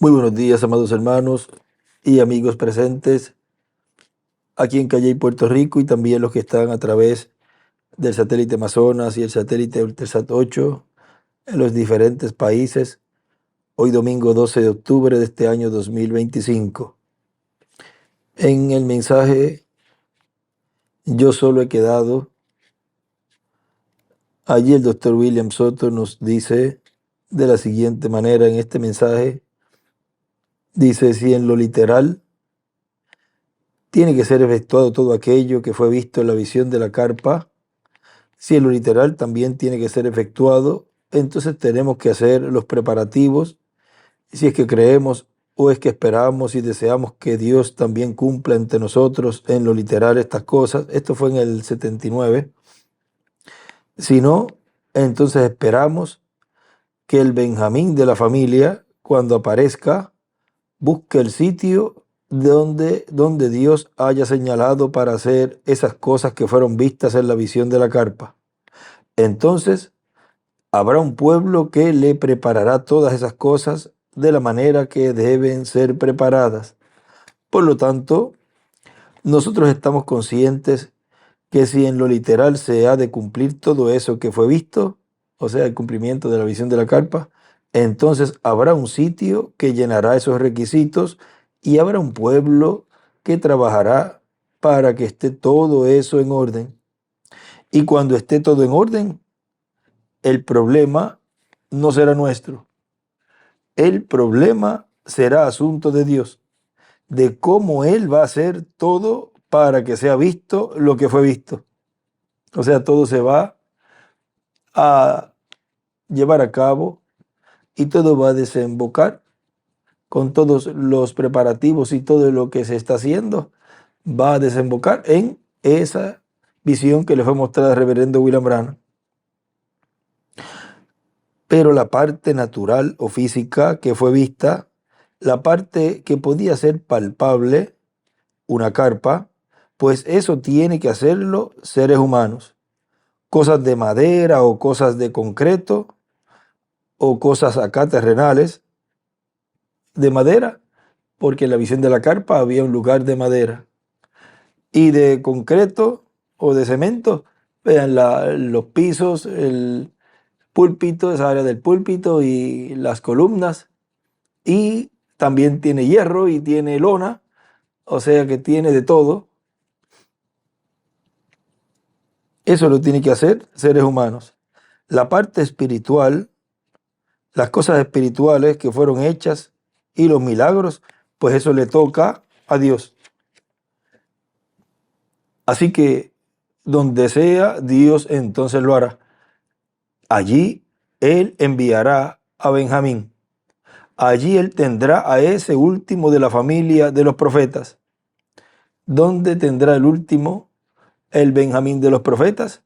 Muy buenos días, amados hermanos y amigos presentes aquí en Calley, Puerto Rico, y también los que están a través del satélite Amazonas y el satélite Ultrasat 8 en los diferentes países. Hoy domingo 12 de octubre de este año 2025. En el mensaje Yo solo he quedado, allí el doctor William Soto nos dice de la siguiente manera en este mensaje. Dice: si en lo literal tiene que ser efectuado todo aquello que fue visto en la visión de la carpa, si en lo literal también tiene que ser efectuado, entonces tenemos que hacer los preparativos, si es que creemos o es que esperamos y deseamos que Dios también cumpla entre nosotros en lo literal estas cosas. Esto fue en el 79. Si no, entonces esperamos que el Benjamín de la familia, cuando aparezca, busque el sitio donde Dios haya señalado para hacer esas cosas que fueron vistas en la visión de la carpa. Entonces habrá un pueblo que le preparará todas esas cosas de la manera que deben ser preparadas. Por lo tanto, nosotros estamos conscientes que si en lo literal se ha de cumplir todo eso que fue visto, o sea, el cumplimiento de la visión de la carpa, entonces habrá un sitio que llenará esos requisitos y habrá un pueblo que trabajará para que esté todo eso en orden. Y cuando esté todo en orden, el problema no será nuestro. El problema será asunto de Dios, de cómo Él va a hacer todo para que sea visto lo que fue visto. O sea, todo se va a llevar a cabo y todo va a desembocar con todos los preparativos y todo lo que se está haciendo, va a desembocar en esa visión que le fue mostrada al reverendo William Branham. Pero la parte natural o física que fue vista, la parte que podía ser palpable, una carpa, pues eso tiene que hacerlo seres humanos. Cosas de madera o cosas de concreto o cosas acá terrenales de madera, porque en la visión de la carpa había un lugar de madera, y de concreto o de cemento, vean los pisos, el púlpito, esa área del púlpito y las columnas, y también tiene hierro y tiene lona, o sea que tiene de todo. Eso lo tienen que hacer seres humanos. La parte espiritual, las cosas espirituales que fueron hechas y los milagros, pues eso le toca a Dios. Así que donde sea, Dios entonces lo hará. Allí Él enviará a Benjamín. Allí Él tendrá a ese último de la familia de los profetas. ¿Dónde tendrá el último, el Benjamín de los profetas?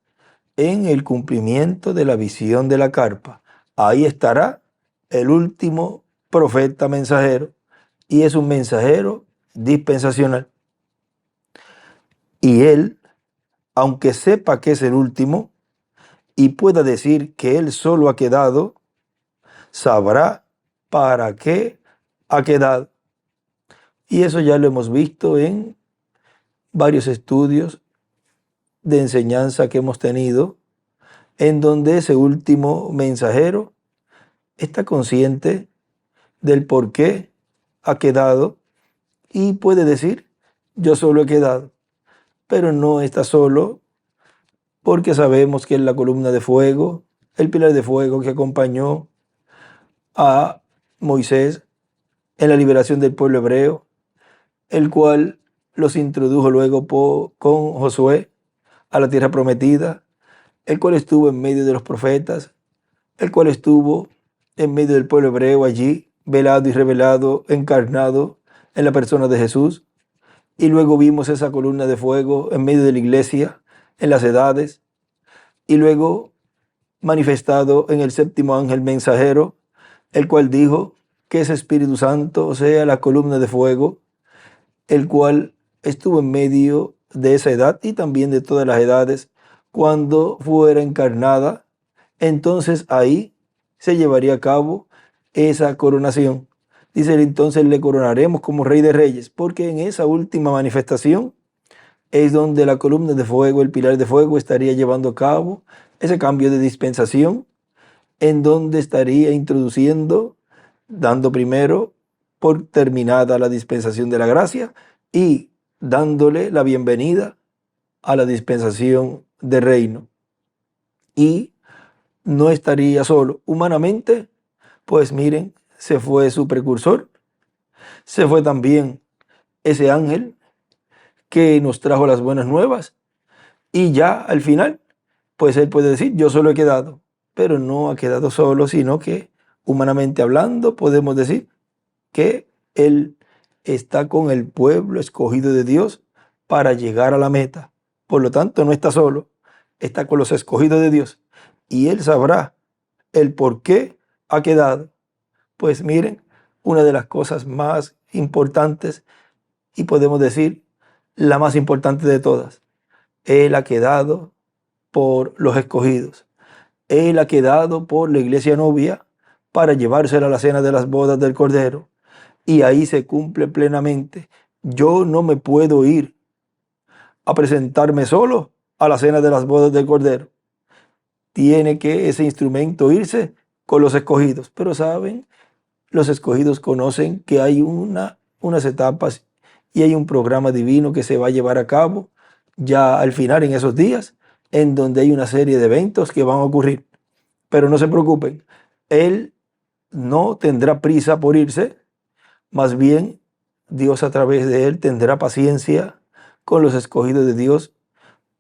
En el cumplimiento de la visión de la carpa. Ahí estará el último profeta mensajero, y es un mensajero dispensacional. Y él, aunque sepa que es el último y pueda decir que él solo ha quedado, sabrá para qué ha quedado. Y eso ya lo hemos visto en varios estudios de enseñanza que hemos tenido, en donde ese último mensajero está consciente del por qué ha quedado y puede decir: yo solo he quedado. Pero no está solo, porque sabemos que es la columna de fuego, el pilar de fuego que acompañó a Moisés en la liberación del pueblo hebreo, el cual los introdujo luego con Josué a la tierra prometida, el cual estuvo en medio de los profetas, el cual estuvo en medio del pueblo hebreo allí, velado y revelado, encarnado en la persona de Jesús. Y luego vimos esa columna de fuego en medio de la iglesia, en las edades, y luego manifestado en el séptimo ángel mensajero, el cual dijo que ese Espíritu Santo sea la columna de fuego, el cual estuvo en medio de esa edad y también de todas las edades cuando fuera encarnada. Entonces ahí se llevaría a cabo esa coronación. Dice, entonces le coronaremos como Rey de Reyes, porque en esa última manifestación es donde la columna de fuego, el pilar de fuego, estaría llevando a cabo ese cambio de dispensación, en donde estaría introduciendo, dando primero por terminada la dispensación de la gracia y dándole la bienvenida a la dispensación de reino. Y no estaría solo. Humanamente, pues miren, se fue su precursor, se fue también ese ángel que nos trajo las buenas nuevas y ya al final, pues él puede decir, yo solo he quedado, pero no ha quedado solo, sino que humanamente hablando podemos decir que él está con el pueblo escogido de Dios para llegar a la meta. Por lo tanto, no está solo, está con los escogidos de Dios y él sabrá el por qué ha quedado. Pues miren, una de las cosas más importantes, y podemos decir la más importante de todas, él ha quedado por los escogidos. Él ha quedado por la iglesia novia para llevársela a la cena de las bodas del Cordero. Y ahí se cumple plenamente. Yo no me puedo ir a presentarme solo a la cena de las bodas del Cordero. Tiene que ese instrumento irse con los escogidos. Pero saben, los escogidos conocen que hay unas etapas y hay un programa divino que se va a llevar a cabo ya al final en esos días, en donde hay una serie de eventos que van a ocurrir. Pero no se preocupen, Él no tendrá prisa por irse, más bien Dios a través de Él tendrá paciencia con los escogidos de Dios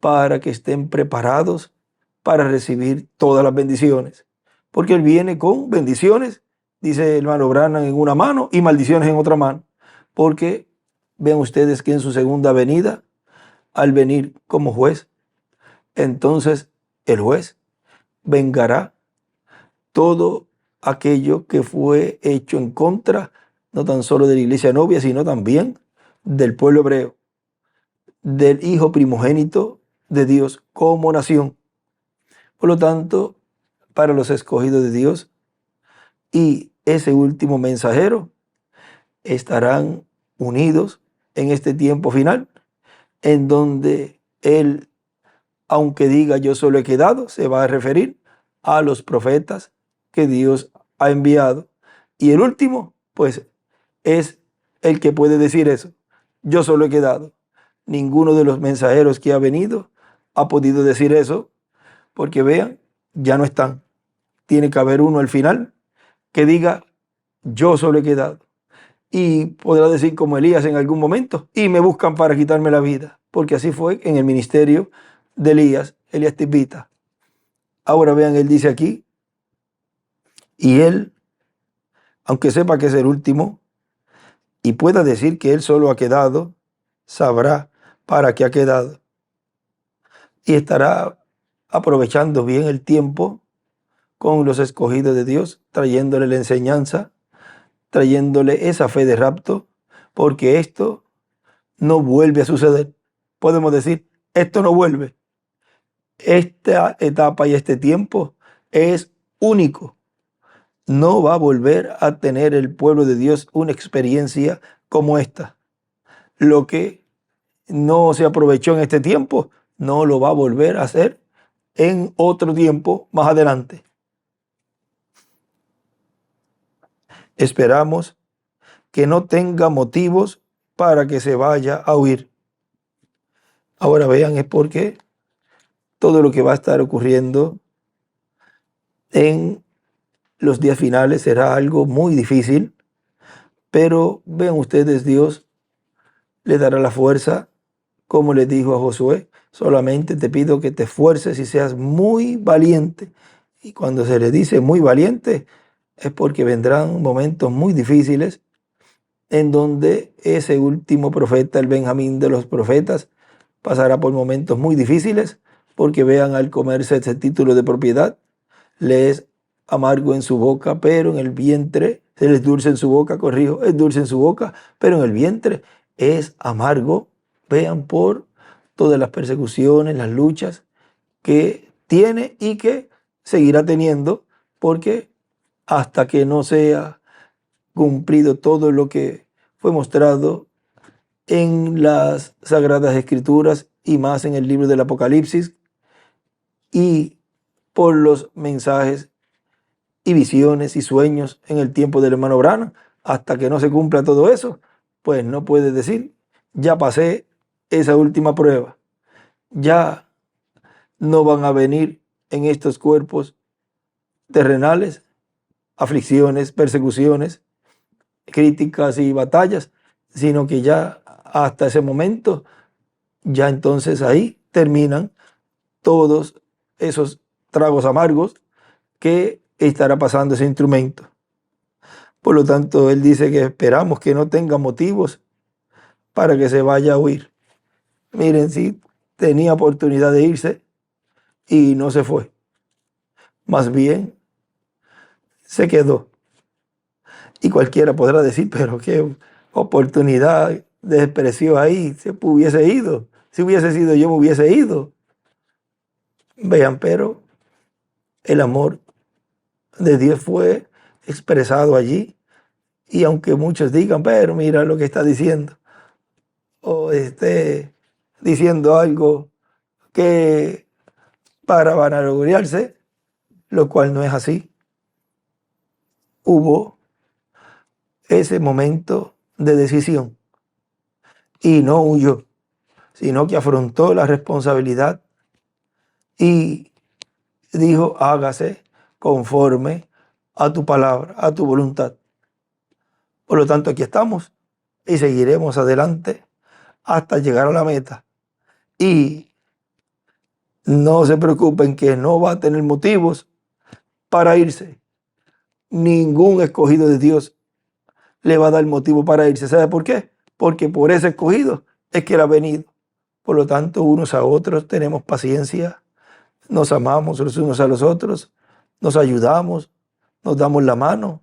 para que estén preparados para recibir todas las bendiciones. Porque Él viene con bendiciones, dice el hermano Branham, en una mano y maldiciones en otra mano. Porque vean ustedes que en su segunda venida, al venir como juez, entonces el juez vengará todo aquello que fue hecho en contra, no tan solo de la iglesia novia, sino también del pueblo hebreo, del hijo primogénito de Dios como nación. Por lo tanto, para los escogidos de Dios y ese último mensajero estarán unidos en este tiempo final, en donde Él, aunque diga yo solo he quedado, se va a referir a los profetas que Dios ha enviado. Y el último, pues, es el que puede decir eso. Yo solo he quedado. Ninguno de los mensajeros que ha venido ha podido decir eso, porque vean, ya no están. Tiene que haber uno al final que diga, yo solo he quedado. Y podrá decir como Elías en algún momento, y me buscan para quitarme la vida, porque así fue en el ministerio de Elías Tisbita. Ahora vean, él dice aquí, y él, aunque sepa que es el último, y pueda decir que él solo ha quedado, sabrá para qué ha quedado. Y estará aprovechando bien el tiempo con los escogidos de Dios, trayéndole la enseñanza, trayéndole esa fe de rapto, porque esto no vuelve a suceder. Podemos decir, esto no vuelve. Esta etapa y este tiempo es único. No va a volver a tener el pueblo de Dios una experiencia como esta. Lo que no se aprovechó en este tiempo, no lo va a volver a hacer en otro tiempo más adelante. Esperamos que no tenga motivos para que se vaya a huir. Ahora vean, es porque todo lo que va a estar ocurriendo en los días finales será algo muy difícil, pero vean ustedes, Dios le dará la fuerza, como le dijo a Josué, solamente te pido que te esfuerces y seas muy valiente. Y cuando se le dice muy valiente, es porque vendrán momentos muy difíciles en donde ese último profeta, el Benjamín de los profetas, pasará por momentos muy difíciles, porque vean, al comerse ese título de propiedad, le es amargo en su boca, pero en el vientre, se les dulce en su boca, corrijo, es dulce en su boca, pero en el vientre es amargo. Vean, por todas las persecuciones, las luchas que tiene y que seguirá teniendo, porque hasta que no sea cumplido todo lo que fue mostrado en las Sagradas Escrituras y más en el libro del Apocalipsis y por los mensajes y visiones y sueños en el tiempo del hermano Branham. Hasta que no se cumpla todo eso, pues no puede decir, ya pasé esa última prueba, ya no van a venir en estos cuerpos terrenales aflicciones, persecuciones, críticas y batallas, sino que ya hasta ese momento, ya entonces ahí terminan todos esos tragos amargos que estará pasando ese instrumento. Por lo tanto, él dice que esperamos que no tenga motivos para que se vaya a huir. Miren, si tenía oportunidad de irse y no se fue. Más bien, se quedó. Y cualquiera podrá decir, pero qué oportunidad despreció ahí, se hubiese ido. Si hubiese sido yo, me hubiese ido. Vean, pero el amor de Dios fue expresado allí. Y aunque muchos digan, pero mira lo que está diciendo, o esté diciendo algo que para vanagloriarse, lo cual no es así. Hubo ese momento de decisión y no huyó, sino que afrontó la responsabilidad y dijo, hágase conforme a tu palabra, a tu voluntad. Por lo tanto, aquí estamos y seguiremos adelante hasta llegar a la meta. Y no se preocupen que no va a tener motivos para irse. Ningún escogido de Dios le va a dar motivo para irse. ¿Sabe por qué? Porque por ese escogido es que él ha venido. Por lo tanto, unos a otros tenemos paciencia, nos amamos los unos a los otros, nos ayudamos, nos damos la mano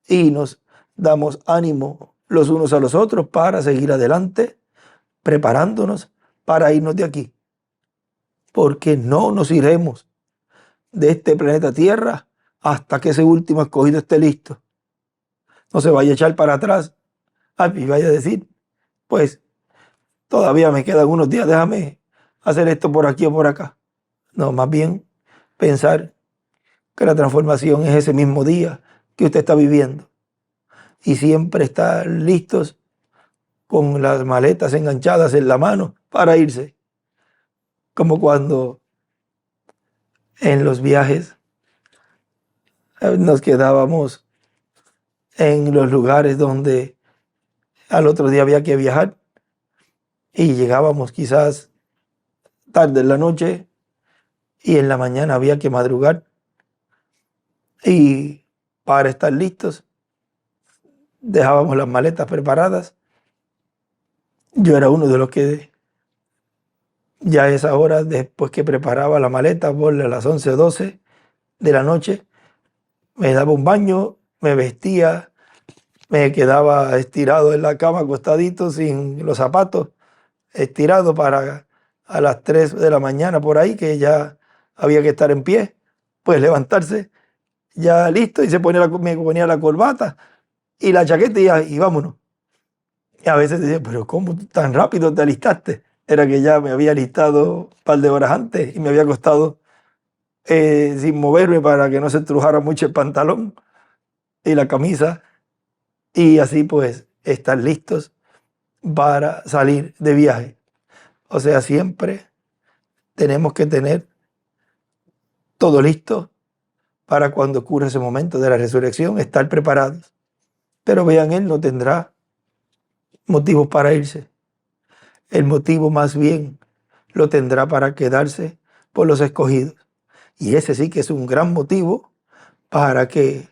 y nos damos ánimo los unos a los otros para seguir adelante, preparándonos para irnos de aquí. Porque no nos iremos de este planeta Tierra hasta que ese último escogido esté listo. No se vaya a echar para atrás y vaya a decir, pues todavía me quedan unos días, déjame hacer esto por aquí o por acá. No, más bien pensar que la transformación es ese mismo día que usted está viviendo. Y siempre estar listos con las maletas enganchadas en la mano para irse. Como cuando en los viajes nos quedábamos en los lugares donde al otro día había que viajar y llegábamos quizás tarde en la noche y en la mañana había que madrugar. Y para estar listos dejábamos las maletas preparadas. Yo era uno de los que ya a esa hora, después que preparaba la maleta, por las 11 o 12 de la noche, me daba un baño, me vestía, me quedaba estirado en la cama, acostadito, sin los zapatos, estirado para a las 3 de la mañana por ahí, que ya había que estar en pie, pues levantarse, ya listo, y me ponía la corbata y la chaqueta y vámonos. Y a veces decía, pero ¿cómo tan rápido te alistaste? Era que ya me había alistado un par de horas antes y me había acostado sin moverme para que no se estrujara mucho el pantalón y la camisa. Y así pues estar listos para salir de viaje. O sea, siempre tenemos que tener todo listo para cuando ocurra ese momento de la resurrección, estar preparados. Pero vean, él no tendrá motivos para irse. El motivo más bien lo tendrá para quedarse por los escogidos. Y ese sí que es un gran motivo para que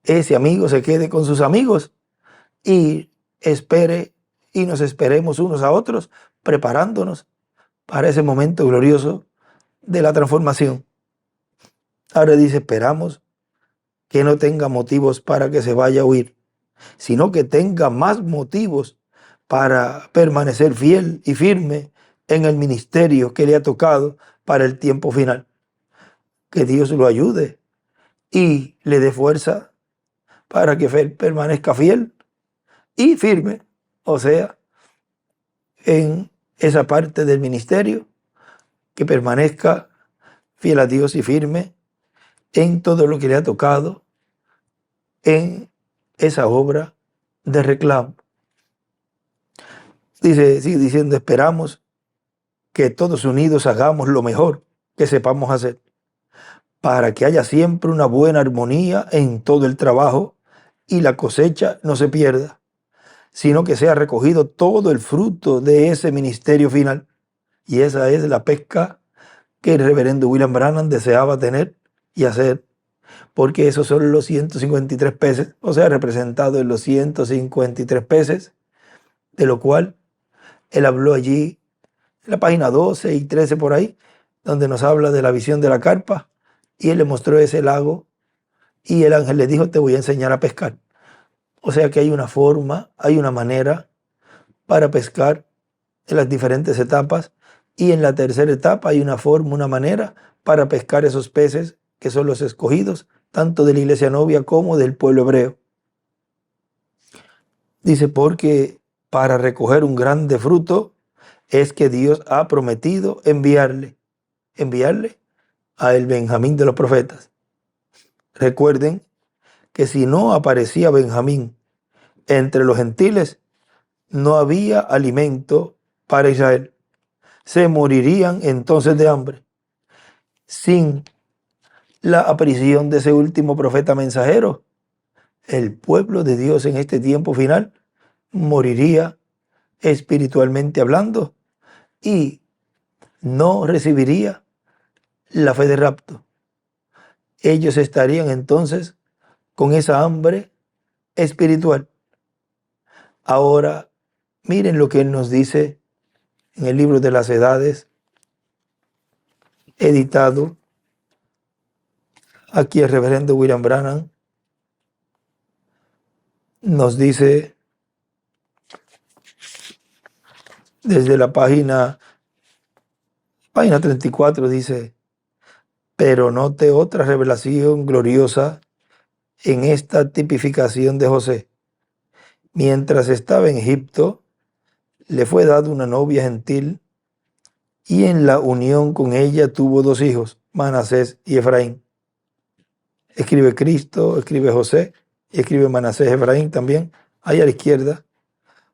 ese amigo se quede con sus amigos y espere y nos esperemos unos a otros preparándonos para ese momento glorioso de la transformación. Ahora dice, esperamos que no tenga motivos para que se vaya a huir, sino que tenga más motivos para permanecer fiel y firme en el ministerio que le ha tocado para el tiempo final. Que Dios lo ayude y le dé fuerza para que permanezca fiel y firme, o sea, en esa parte del ministerio, que permanezca fiel a Dios y firme en todo lo que le ha tocado, en esa obra de reclamo. Dice, sigue diciendo, esperamos que todos unidos hagamos lo mejor que sepamos hacer, para que haya siempre una buena armonía en todo el trabajo y la cosecha no se pierda, sino que sea recogido todo el fruto de ese ministerio final. Y esa es la pesca que el reverendo William Branham deseaba tener y hacer, porque esos son los 153 peces, o sea, representados en los 153 peces, de lo cual él habló allí en la página 12 y 13 por ahí, donde nos habla de la visión de la carpa, y él le mostró ese lago, y el ángel le dijo, te voy a enseñar a pescar. O sea que hay una forma, hay una manera para pescar en las diferentes etapas, y en la tercera etapa hay una forma, una manera para pescar esos peces que son los escogidos, tanto de la iglesia novia como del pueblo hebreo. Dice, porque para recoger un grande fruto es que Dios ha prometido enviarle a el Benjamín de los profetas. Recuerden que si no aparecía Benjamín entre los gentiles, no había alimento para Israel. Se morirían entonces de hambre. Sin la aparición de ese último profeta mensajero, el pueblo de Dios en este tiempo final moriría espiritualmente hablando y no recibiría la fe de rapto. Ellos estarían entonces con esa hambre espiritual. Ahora, miren lo que él nos dice en el libro de las edades, editado aquí el reverendo William Branham, nos dice desde la página 34, dice, pero note otra revelación gloriosa en esta tipificación de José. Mientras estaba en Egipto, le fue dada una novia gentil y en la unión con ella tuvo dos hijos, Manasés y Efraín. Escribe Cristo, escribe José y escribe Manasés, Efraín también, ahí a la izquierda.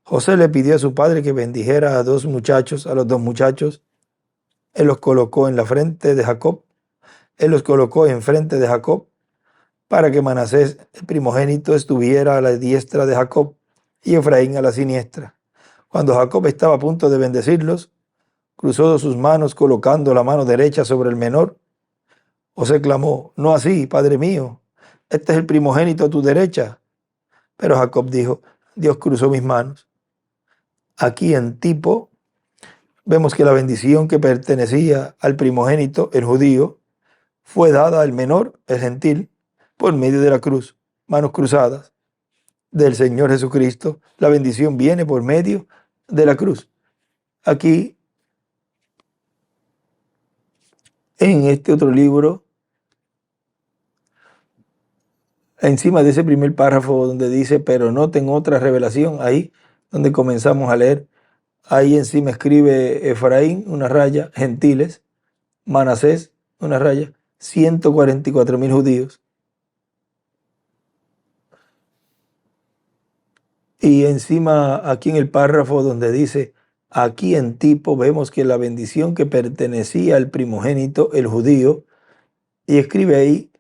José le pidió a su padre que bendijera a los dos muchachos. Él los colocó en la frente de Jacob. Él los colocó enfrente de Jacob para que Manasés, el primogénito, estuviera a la diestra de Jacob y Efraín a la siniestra. Cuando Jacob estaba a punto de bendecirlos, cruzó sus manos colocando la mano derecha sobre el menor. José clamó, no así, padre mío, este es el primogénito a tu derecha. Pero Jacob dijo, Dios cruzó mis manos. Aquí en tipo vemos que la bendición que pertenecía al primogénito, el judío, fue dada al menor, el gentil, por medio de la cruz, manos cruzadas del Señor Jesucristo. La bendición viene por medio de la cruz. Aquí, en este otro libro, encima de ese primer párrafo donde dice, pero noten otra revelación, ahí donde comenzamos a leer, ahí encima escribe Efraín, una raya, gentiles, Manasés, una raya, 144,000 judíos. Y encima, aquí en el párrafo donde dice, aquí en tipo vemos que la bendición que pertenecía al primogénito, el judío, y escribe ahí,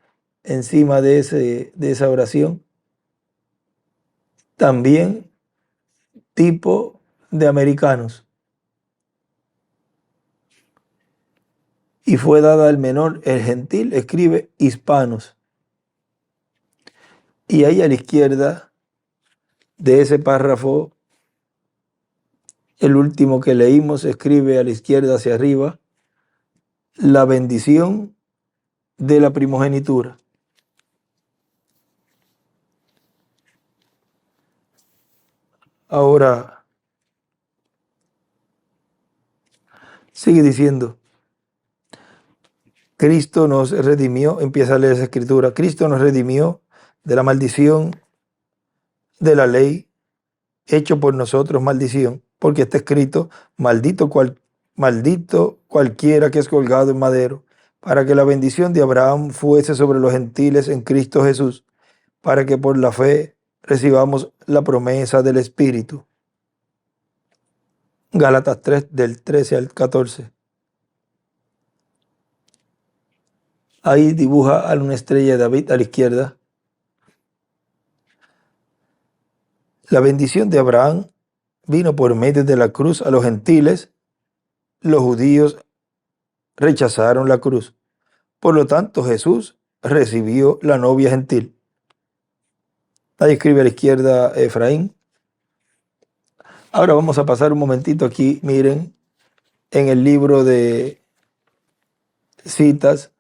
encima de esa oración, también tipo de americanos. Y fue dada al menor, el gentil, escribe hispanos. Y ahí a la izquierda de ese párrafo, el último que leímos, escribe a la izquierda hacia arriba, la bendición de la primogenitura. Ahora, sigue diciendo, Cristo nos redimió, empieza a leer esa escritura, Cristo nos redimió de la maldición de la ley, hecho por nosotros maldición, porque está escrito, maldito cualquiera que es colgado en madero, para que la bendición de Abraham fuese sobre los gentiles en Cristo Jesús, para que por la fe recibamos la promesa del Espíritu. Gálatas 3, del 13 al 14. Ahí dibuja a una estrella de David a la izquierda. La bendición de Abraham vino por medio de la cruz a los gentiles. Los judíos rechazaron la cruz. Por lo tanto, Jesús recibió la novia gentil. Ahí escribe a la izquierda Efraín. Ahora vamos a pasar un momentito aquí, miren, en el libro de citas,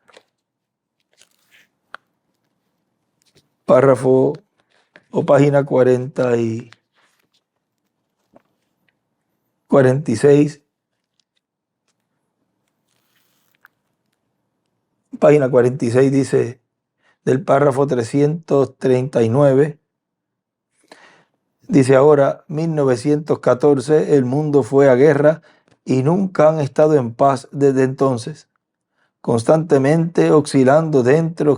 párrafo o página 40 y 46. Página 46 dice, del párrafo 339, dice ahora, 1914, el mundo fue a guerra y nunca han estado en paz desde entonces. Constantemente oscilando dentro,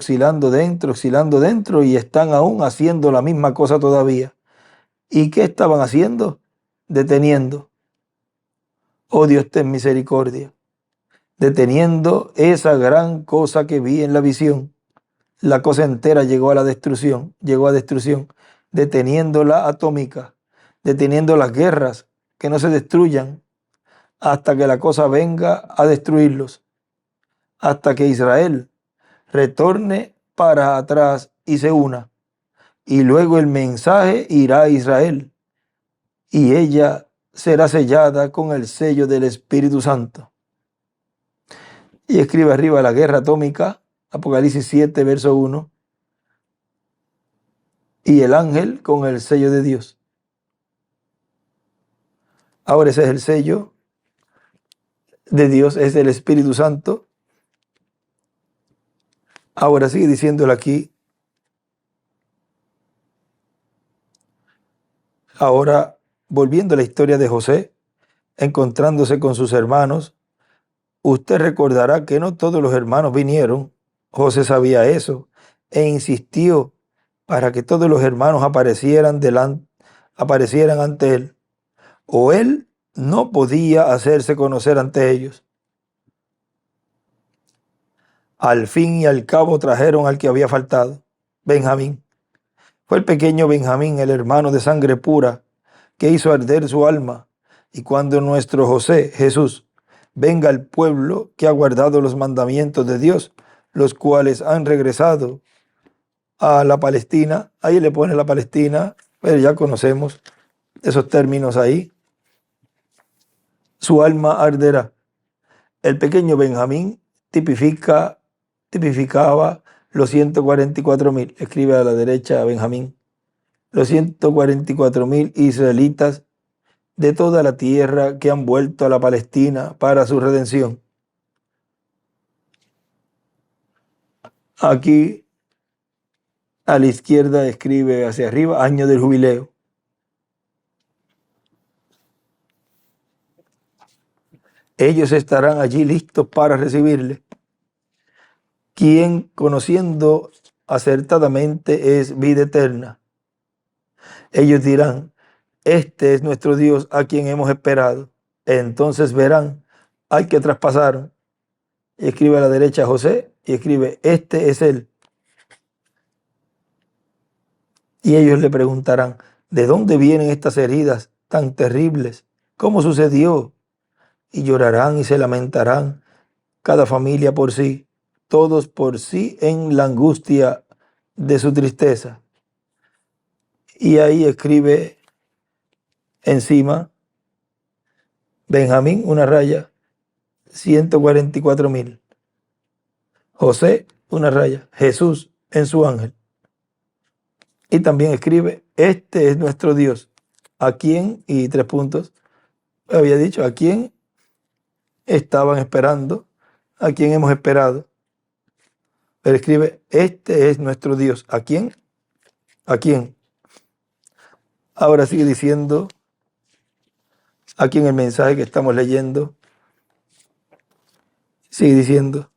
y están aún haciendo la misma cosa todavía. ¿Y qué estaban haciendo? Deteniendo. Oh Dios, ten misericordia. Deteniendo esa gran cosa que vi en la visión. La cosa entera llegó a destrucción, deteniendo la atómica, deteniendo las guerras, que no se destruyan, hasta que la cosa venga a destruirlos, hasta que Israel retorne para atrás y se una, y luego el mensaje irá a Israel, y ella será sellada con el sello del Espíritu Santo. Y escribe arriba la guerra atómica, Apocalipsis 7, verso 1, y el ángel con el sello de Dios. Ahora ese es el sello de Dios, es el Espíritu Santo. Ahora sigue diciéndole aquí. Ahora, volviendo a la historia de José, encontrándose con sus hermanos, usted recordará que no todos los hermanos vinieron. José sabía eso e insistió para que todos los hermanos aparecieran ante él, o él no podía hacerse conocer ante ellos. Al fin y al cabo trajeron al que había faltado, Benjamín. Fue el pequeño Benjamín, el hermano de sangre pura, que hizo arder su alma. Y cuando nuestro José, Jesús, venga al pueblo que ha guardado los mandamientos de Dios, los cuales han regresado a la Palestina, ahí le pone la Palestina, pero ya conocemos esos términos ahí, su alma arderá. El pequeño Benjamín tipificaba los 144,000, escribe a la derecha Benjamín, los 144,000 israelitas de toda la tierra que han vuelto a la Palestina para su redención. Aquí a la izquierda escribe hacia arriba, año del jubileo. Ellos estarán allí listos para recibirle. Quien conociendo acertadamente es vida eterna. Ellos dirán, este es nuestro Dios a quien hemos esperado. Entonces verán al que traspasaron. Y escribe a la derecha José y escribe, este es él. Y ellos le preguntarán, ¿de dónde vienen estas heridas tan terribles? ¿Cómo sucedió? Y llorarán y se lamentarán, cada familia por sí, todos por sí en la angustia de su tristeza. Y ahí escribe encima, Benjamín, una raya, 144,000. José, una raya, Jesús en su ángel. Y también escribe, este es nuestro Dios, a quien, y 3 puntos, había dicho, a quien estaban esperando, a quien hemos esperado. Pero escribe, este es nuestro Dios, a quien ¿A quién? Ahora sigue diciendo, aquí en el mensaje que estamos leyendo, sigue diciendo,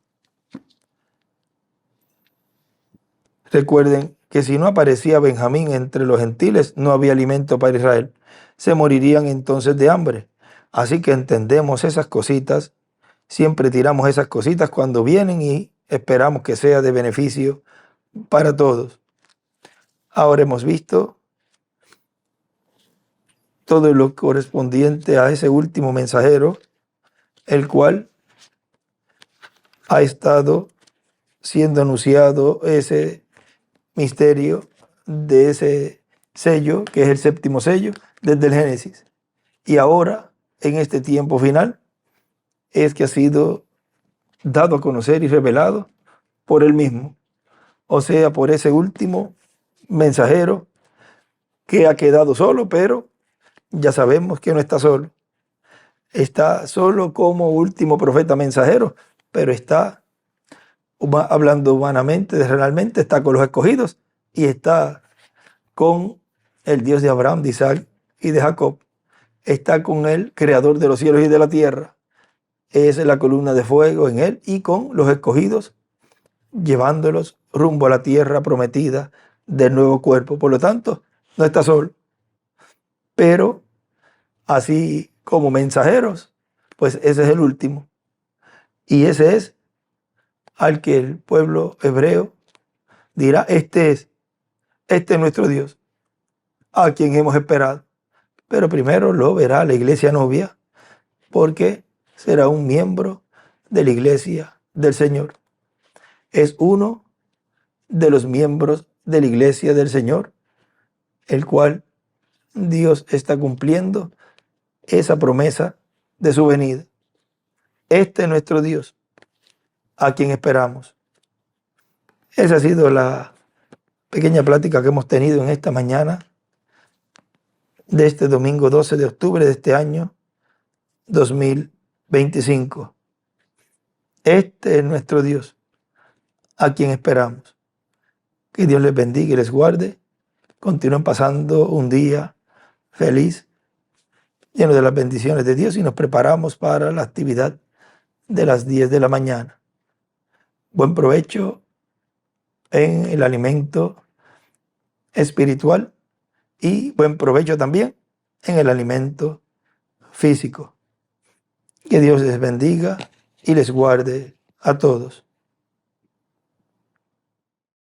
recuerden que si no aparecía Benjamín entre los gentiles, no había alimento para Israel. Se morirían entonces de hambre. Así que entendemos esas cositas, siempre tiramos esas cositas cuando vienen y esperamos que sea de beneficio para todos. Ahora hemos visto todo lo correspondiente a ese último mensajero, el cual ha estado siendo anunciado ese misterio de ese sello, que es el séptimo sello, desde el Génesis. Y ahora, en este tiempo final, es que ha sido dado a conocer y revelado por él mismo, o sea, por ese último mensajero que ha quedado solo, pero ya sabemos que no está solo. Está solo como último profeta mensajero, pero está hablando humanamente, realmente está con los escogidos y está con el Dios de Abraham, de Isaac y de Jacob. Está con el creador de los cielos y de la tierra. Es la columna de fuego en él y con los escogidos, llevándolos rumbo a la tierra prometida del nuevo cuerpo. Por lo tanto, no está solo. Pero así como mensajeros, pues ese es el último. Y ese es al que el pueblo hebreo dirá, este es nuestro Dios, a quien hemos esperado. Pero primero lo verá la iglesia novia, porque será un miembro de la iglesia del Señor. Es uno de los miembros de la iglesia del Señor, el cual Dios está cumpliendo esa promesa de su venida. Este es nuestro Dios, a quien esperamos. Esa ha sido la pequeña plática que hemos tenido en esta mañana de este domingo 12 de octubre de este año 2025. Este es nuestro Dios, a quien esperamos. Que Dios les bendiga y les guarde. Continúen pasando un día feliz, lleno de las bendiciones de Dios, y nos preparamos para la actividad de las 10 de la mañana. Buen provecho en el alimento espiritual y buen provecho también en el alimento físico. Que Dios les bendiga y les guarde a todos.